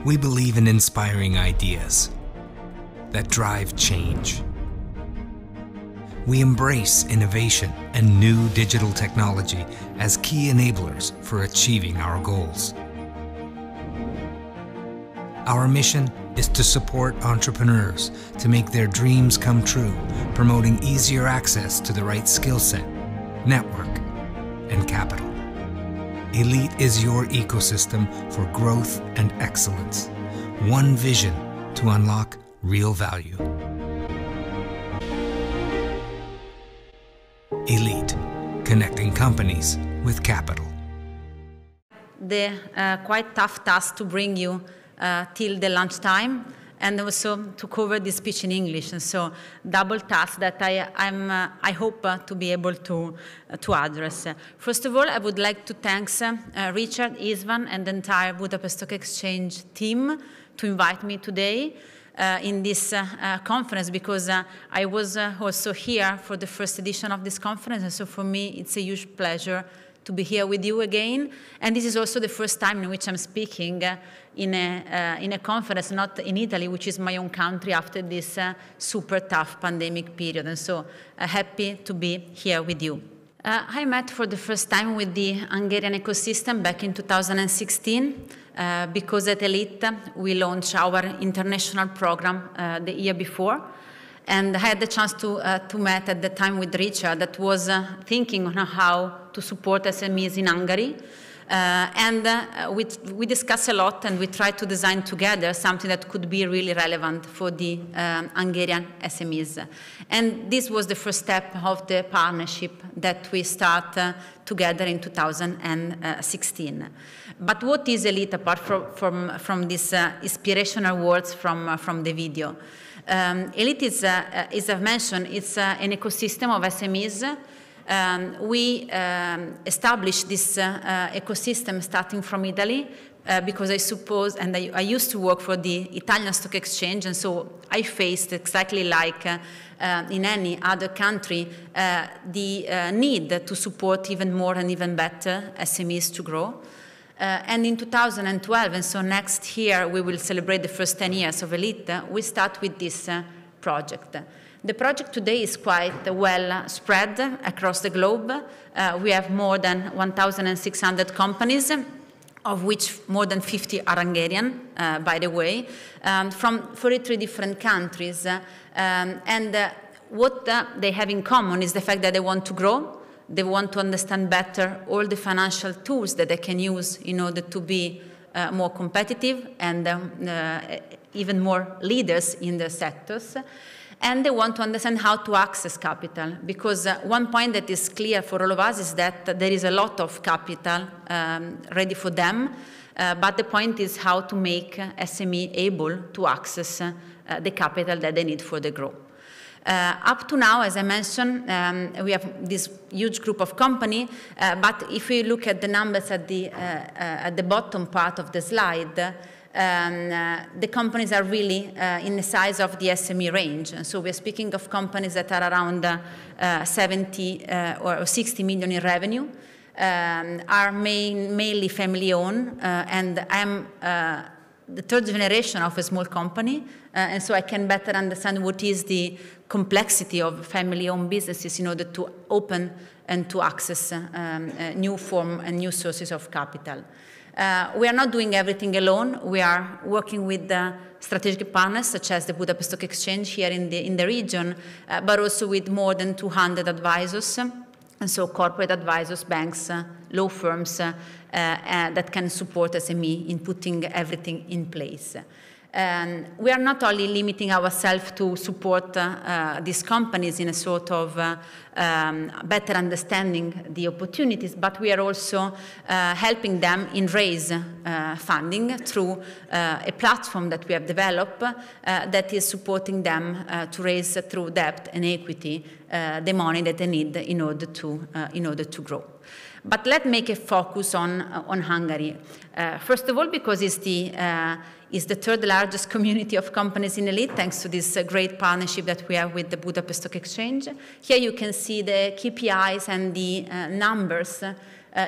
We believe in inspiring ideas that drive change. We embrace innovation and new digital technology as key enablers for achieving our goals. Our mission is to support entrepreneurs to make their dreams come true, promoting easier access to the right skill set, network, and capital. Elite is your ecosystem for growth and excellence. One vision to unlock real value. Elite, connecting companies with capital. The quite tough task to bring you till the lunchtime, and also to cover this speech in English. And so double task that I hope to be able to address. First of all, I would like to thank Richard, Isvan, and the entire Budapest Stock Exchange team to invite me today in this conference, because I was also here for the first edition of this conference, and so for me it's a huge pleasure to be here with you again. And this is also the first time in which I'm speaking in a conference, not in Italy, which is my own country, after this super tough pandemic period. And so happy to be here with you. I met for the first time with the Hungarian ecosystem back in 2016, because at Elite we launched our international program the year before. And I had the chance to meet at the time with Richard, that was thinking on how to support SMEs in Hungary. We discussed a lot, and we tried to design together something that could be really relevant for the Hungarian SMEs. And this was the first step of the partnership that we start together in 2016. But what is Elite, apart from these inspirational words from the video? Elite is, as I've mentioned, it's an ecosystem of SMEs. We established this ecosystem starting from Italy, because I suppose, and I used to work for the Italian Stock Exchange, and so I faced, exactly like in any other country, the need to support even more and even better SMEs to grow. And in 2012, and so next year we will celebrate the first 10 years of Elite, we start with this project. The project today is quite well spread across the globe. We have more than 1,600 companies, of which more than 50 are Hungarian, by the way, from 43 different countries. What they have in common is the fact that they want to grow. They want to understand better all the financial tools that they can use in order to be more competitive and even more leaders in their sectors. And they want to understand how to access capital, because one point that is clear for all of us is that there is a lot of capital ready for them, but the point is how to make SME able to access the capital that they need for the growth. Up to now, as I mentioned, we have this huge group of companies, but if we look at the numbers at the bottom part of the slide, the companies are really in the size of the SME range. And so we're speaking of companies that are around 70 or 60 million in revenue, are mainly family-owned, and I'm the third generation of a small company, and so I can better understand what is the complexity of family-owned businesses in order to open and to access new form and new sources of capital. We are not doing everything alone. We are working with strategic partners such as the Budapest Stock Exchange here in the region, but also with more than 200 advisors, and so corporate advisors, banks, law firms that can support SME in putting everything in place. We are not only limiting ourselves to support these companies in a sort of better understanding the opportunities, but we are also helping them in raise funding through a platform that we have developed that is supporting them to raise through debt and equity the money that they need in order to grow. But let's make a focus on Hungary. First of all, because it's the third largest community of companies in Elite, thanks to this great partnership that we have with the Budapest Stock Exchange. Here you can see the KPIs and the numbers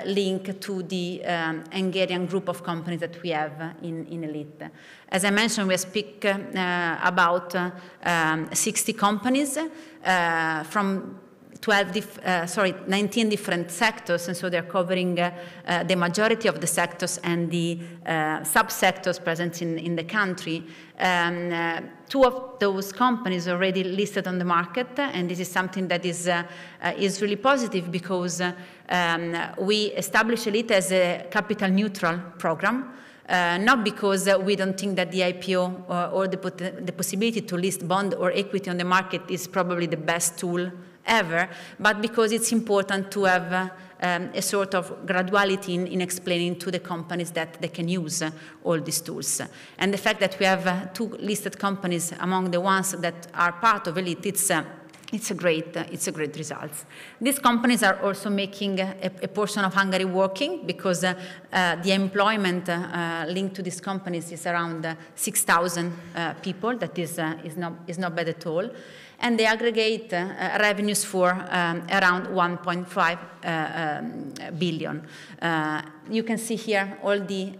link to the Hungarian group of companies that we have in Elite. As I mentioned, we speak about 60 companies from 19 different sectors, and so they're covering the majority of the sectors and the subsectors present in the country. Two of those companies are already listed on the market, and this is something that is really positive because we established Elite as a capital neutral program. Not because we don't think that the IPO or the possibility to list bond or equity on the market is probably the best tool ever, but because it's important to have a sort of graduality in explaining to the companies that they can use all these tools. And the fact that we have 2 listed companies among the ones that are part of Elite, it's a great result. These companies are also making a portion of Hungary working because the employment linked to these companies is around 6,000 people. That is not bad at all. And they aggregate revenues for around 1.5 billion. You can see here all the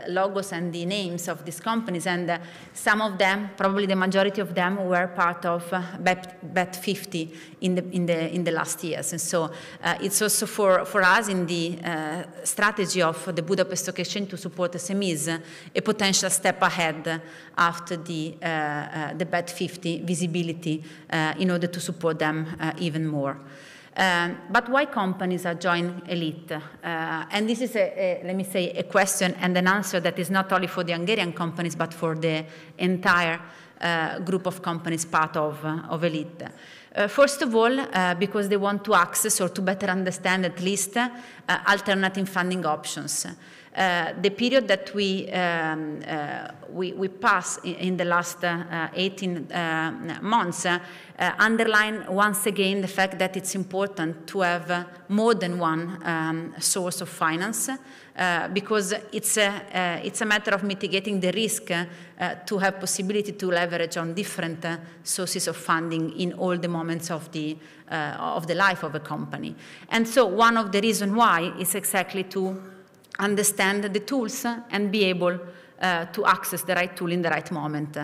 logos and the names of these companies, and some of them, probably the majority of them, were part of BÉT50 in the last years. And so it's also for us in the strategy of the Budapest Stock Exchange to support SMEs a potential step ahead after the BÉT50 visibility in order to support them even more. But why companies are joining Elite? And this is, let me say, a question and an answer that is not only for the Hungarian companies, but for the entire group of companies part of Elite. First of all, because they want to access or to better understand at least alternative funding options. The period that we pass in the last 18 months underline once again the fact that it's important to have more than one source of finance because it's a matter of mitigating the risk to have possibility to leverage on different sources of funding in all the moments of the life of a company. And so one of the reasons why is exactly to understand the tools and be able to access the right tool in the right moment,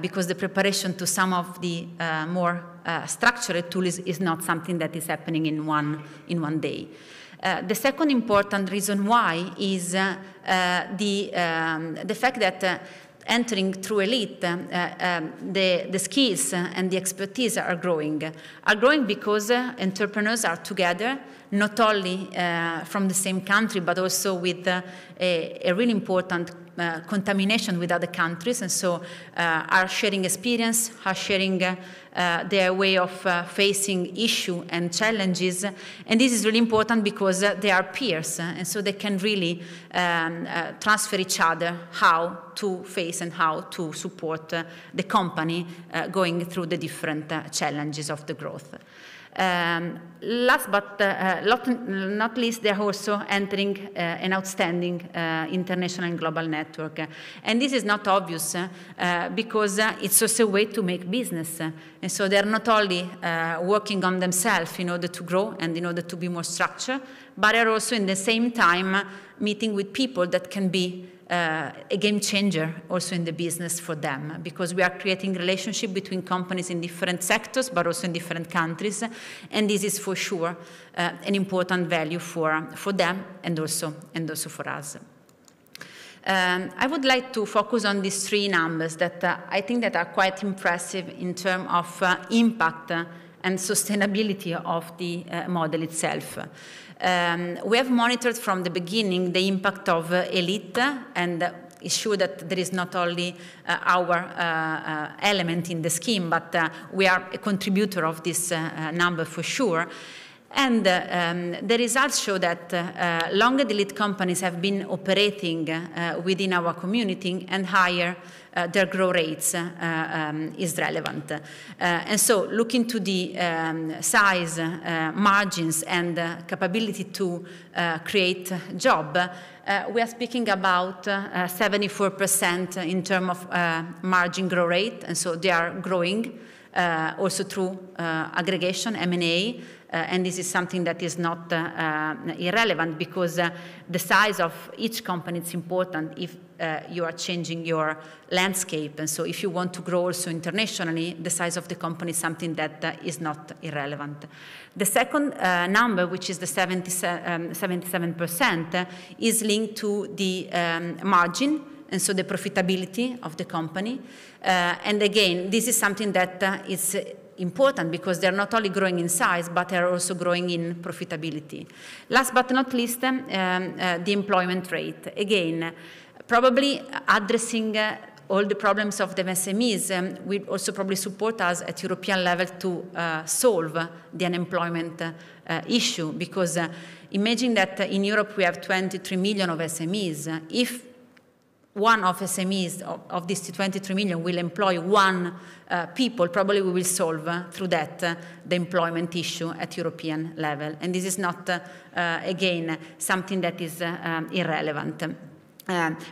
because the preparation to some of the more structured tools is not something that is happening in one day. The second important reason why is the fact that entering through Elite, the skills and the expertise are growing because entrepreneurs are together, not only from the same country, but also with a really important contamination with other countries, and so are sharing experience, are sharing their way of facing issue and challenges. And this is really important because they are peers, and so they can really transfer each other how to face and how to support the company going through the different challenges of the growth. Last but not least, they are also entering an outstanding international and global network. And this is not obvious because it's also a way to make business. And so they are not only working on themselves in order to grow and in order to be more structured, but they are also in the same time meeting with people that can be a game changer also in the business for them, because we are creating relationship between companies in different sectors, but also in different countries, and this is for sure an important value for them and also for us. I would like to focus on these 3 numbers that I think that are quite impressive in terms of impact and sustainability of the model itself. We have monitored from the beginning the impact of Elite, and it's sure that there is not only our element in the scheme, but we are a contributor of this number for sure. And the results show that longer the Elite companies have been operating within our community and higher their growth rates is relevant. And so looking to the size, margins, and capability to create job, we are speaking about 74% in terms of margin growth rate, and so they are growing also through aggregation, M&A, and this is something that is not irrelevant, because the size of each company is important if you are changing your landscape. And so if you want to grow also internationally, the size of the company is something that is not irrelevant. The second number, which is the 77%, is linked to the margin, and so the profitability of the company. And again, this is something that is important, because they're not only growing in size, but they're also growing in profitability. Last but not least, the employment rate. Again, probably addressing all the problems of the SMEs will also probably support us at European level to solve the unemployment issue, because imagine that in Europe we have 23 million of SMEs. If one of SMEs of these 23 million will employ one people, probably we will solve through that the employment issue at European level. And this is not, again, something that is irrelevant.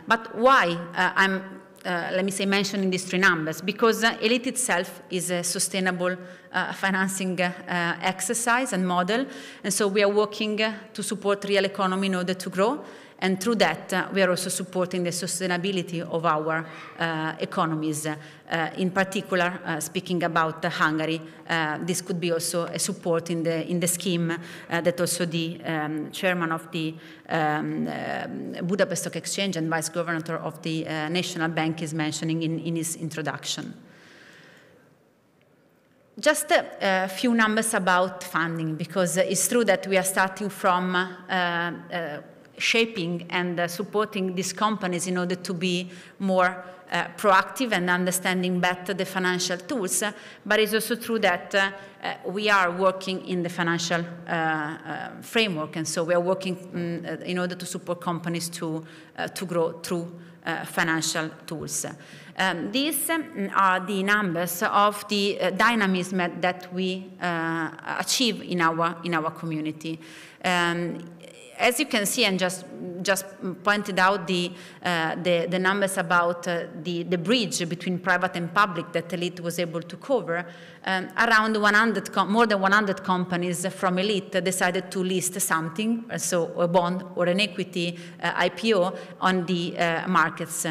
But why I'm, let me say, mentioning these three numbers? Because ELITE itself is a sustainable financing exercise and model. And so we are working to support real economy in order to grow. And through that, we are also supporting the sustainability of our economies. In particular, speaking about Hungary, this could be also a support in the scheme that also the chairman of the Budapest Stock Exchange and vice governor of the National Bank is mentioning in his introduction. Just a few numbers about funding, because it's true that we are starting from shaping and supporting these companies in order to be more proactive and understanding better the financial tools, but it's also true that we are working in the financial framework, and so we are working in order to support companies to grow through financial tools. These are the numbers of the dynamism that we achieve in our community. As you can see, and just pointed out the numbers about the bridge between private and public that ELITE was able to cover, around more than 100 companies from ELITE decided to list something, so a bond or an equity IPO on the markets.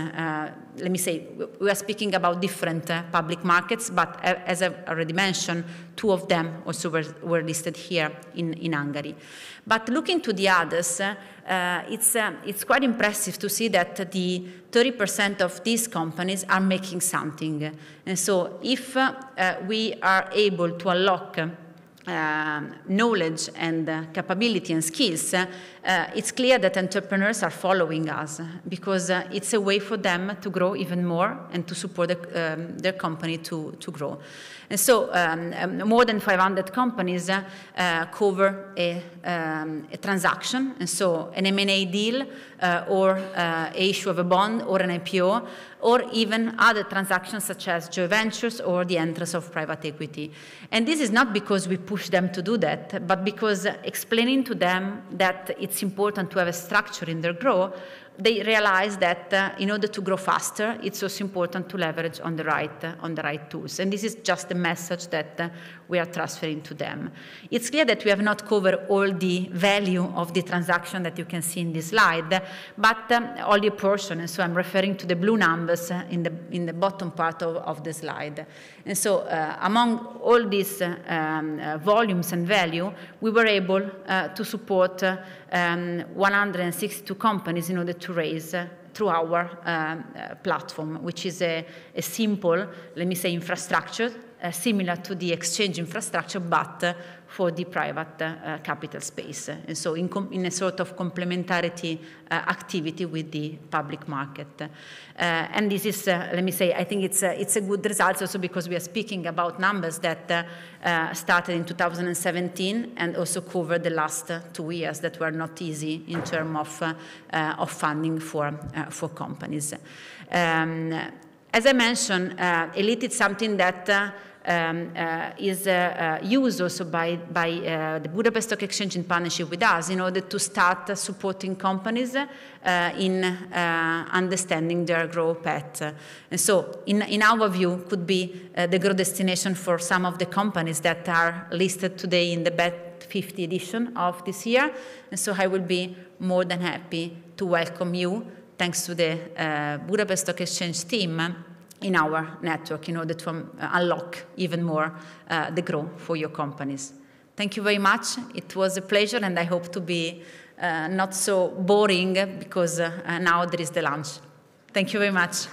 Let me say, we are speaking about different public markets, but as I've already mentioned, two of them also were listed here in Hungary. But looking to the others, it's quite impressive to see that the 30% of these companies are making something. And so if we are able to unlock knowledge and capability and skills, it's clear that entrepreneurs are following us, because it's a way for them to grow even more and to support their company to grow. And so more than 500 companies cover a transaction, and so an M&A deal or a issue of a bond or an IPO, or even other transactions such as joint ventures or the entrance of private equity. And this is not because we push them to do that, but because explaining to them that it's important to have a structure in their growth, they realize that in order to grow faster, it's also important to leverage on the right tools. And this is just a message that we are transferring to them. It's clear that we have not covered all the value of the transaction that you can see in this slide, but only a portion. And so I'm referring to the blue numbers in the bottom part of the slide. And so among all these volumes and value, we were able to support 162 companies in order to raise through our platform, which is a simple, let me say, infrastructure, similar to the exchange infrastructure, but for the private capital space. And so in a sort of complementarity activity with the public market. And this is, let me say, I think it's a good result also because we are speaking about numbers that started in 2017 and also covered the last 2 years that were not easy in terms of funding for companies. As I mentioned, ELITE is something that is used also by the Budapest Stock Exchange in partnership with us in order to start supporting companies in understanding their growth path. And so, in our view, could be the growth destination for some of the companies that are listed today in the BÉT50 edition of this year. And so I will be more than happy to welcome you, thanks to the Budapest Stock Exchange team, in our network in order to unlock even more the growth for your companies. Thank you very much. It was a pleasure, and I hope to be not so boring because now there is the lunch. Thank you very much.